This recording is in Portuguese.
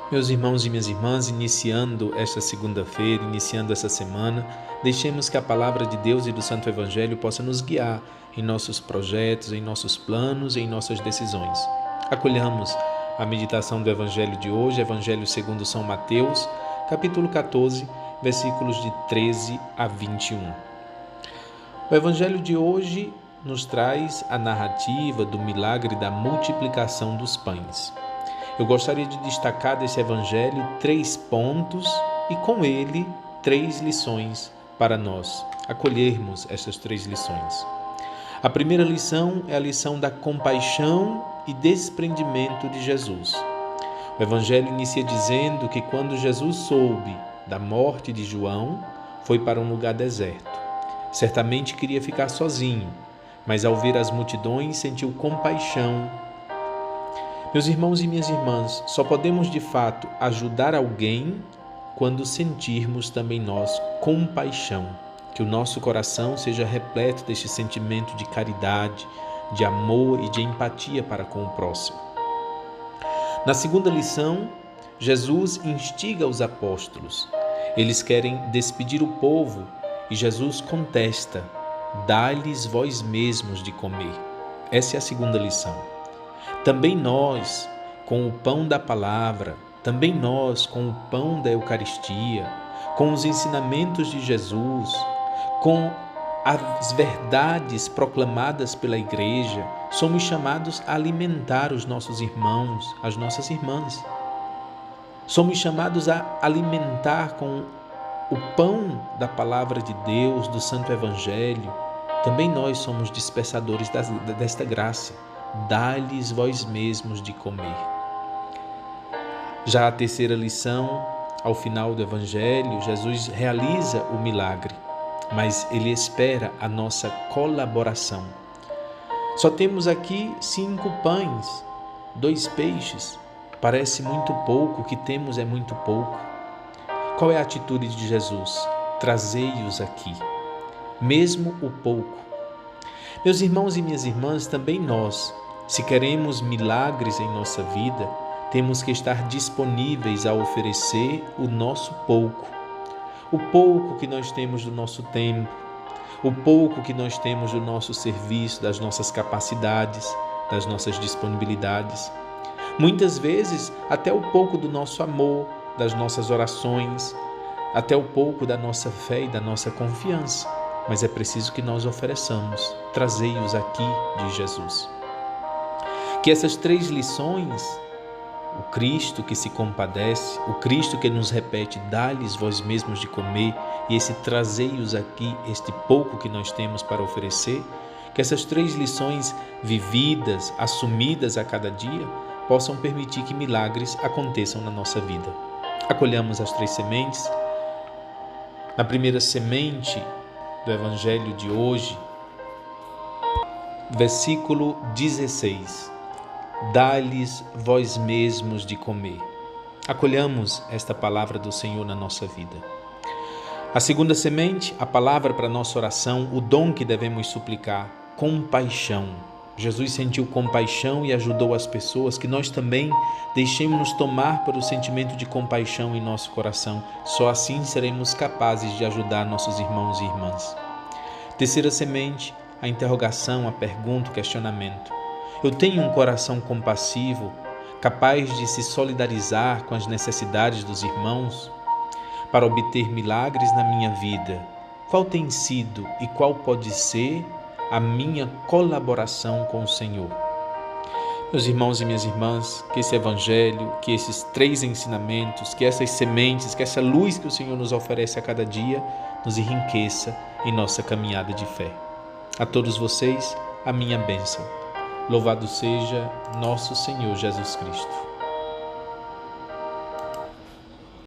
Meus irmãos e minhas irmãs, iniciando esta segunda-feira, iniciando essa semana, deixemos que a palavra de Deus e do Santo Evangelho possa nos guiar em nossos projetos, em nossos planos e em nossas decisões. Acolhamos a meditação do Evangelho de hoje, Evangelho segundo São Mateus, capítulo 14, versículos de 13 a 21. O Evangelho de hoje nos traz a narrativa do milagre da multiplicação dos pães. Eu gostaria de destacar desse Evangelho 3 pontos e com ele 3 lições para nós acolhermos essas 3 lições. A primeira lição é a lição da compaixão e desprendimento de Jesus. O Evangelho inicia dizendo que quando Jesus soube da morte de João, foi para um lugar deserto. Certamente queria ficar sozinho, mas ao ver as multidões sentiu compaixão. Meus irmãos e minhas irmãs, só podemos de fato ajudar alguém quando sentirmos também nós compaixão. Que o nosso coração seja repleto deste sentimento de caridade, de amor e de empatia para com o próximo. Na segunda lição, Jesus instiga os apóstolos. Eles querem despedir o povo e Jesus contesta: dai-lhes vós mesmos de comer. Essa é a segunda lição. Também nós, com o pão da palavra, também nós, com o pão da Eucaristia, com os ensinamentos de Jesus, com as verdades proclamadas pela Igreja, somos chamados a alimentar os nossos irmãos, as nossas irmãs. Somos chamados a alimentar com o pão da palavra de Deus, do Santo Evangelho. Também nós somos dispensadores desta graça. Dai-lhes vós mesmos de comer. Já a terceira lição, ao final do Evangelho, Jesus realiza o milagre, mas ele espera a nossa colaboração. Só temos aqui 5 pães, 2 peixes. Parece muito pouco, o que temos é muito pouco. Qual é a atitude de Jesus? Trazei-os aqui, mesmo o pouco. Meus irmãos e minhas irmãs, também nós, se queremos milagres em nossa vida, temos que estar disponíveis a oferecer o nosso pouco. O pouco que nós temos do nosso tempo, o pouco que nós temos do nosso serviço, das nossas capacidades, das nossas disponibilidades. Muitas vezes, até o pouco do nosso amor, das nossas orações, até o pouco da nossa fé e da nossa confiança. Mas é preciso que nós ofereçamos. Trazei-os aqui, diz Jesus. Que essas 3 lições, o Cristo que se compadece, o Cristo que nos repete, dá-lhes vós mesmos de comer, e esse trazei-os aqui, este pouco que nós temos para oferecer, que essas 3 lições vividas, assumidas a cada dia, possam permitir que milagres aconteçam na nossa vida. Acolhamos as 3 sementes. Na primeira semente do Evangelho de hoje, versículo 16. Dá-lhes vós mesmos de comer. Acolhamos esta palavra do Senhor na nossa vida. A segunda semente, a palavra para a nossa oração, o dom que devemos suplicar, compaixão. Jesus sentiu compaixão e ajudou as pessoas, que nós também deixemos-nos tomar por o sentimento de compaixão em nosso coração. Só assim seremos capazes de ajudar nossos irmãos e irmãs. Terceira semente, a interrogação, a pergunta, o questionamento. Eu tenho um coração compassivo, capaz de se solidarizar com as necessidades dos irmãos para obter milagres na minha vida? Qual tem sido e qual pode ser a minha colaboração com o Senhor? Meus irmãos e minhas irmãs, que esse Evangelho, que esses 3 ensinamentos, que essas sementes, que essa luz que o Senhor nos oferece a cada dia, nos enriqueça em nossa caminhada de fé. A todos vocês, a minha bênção. Louvado seja nosso Senhor Jesus Cristo.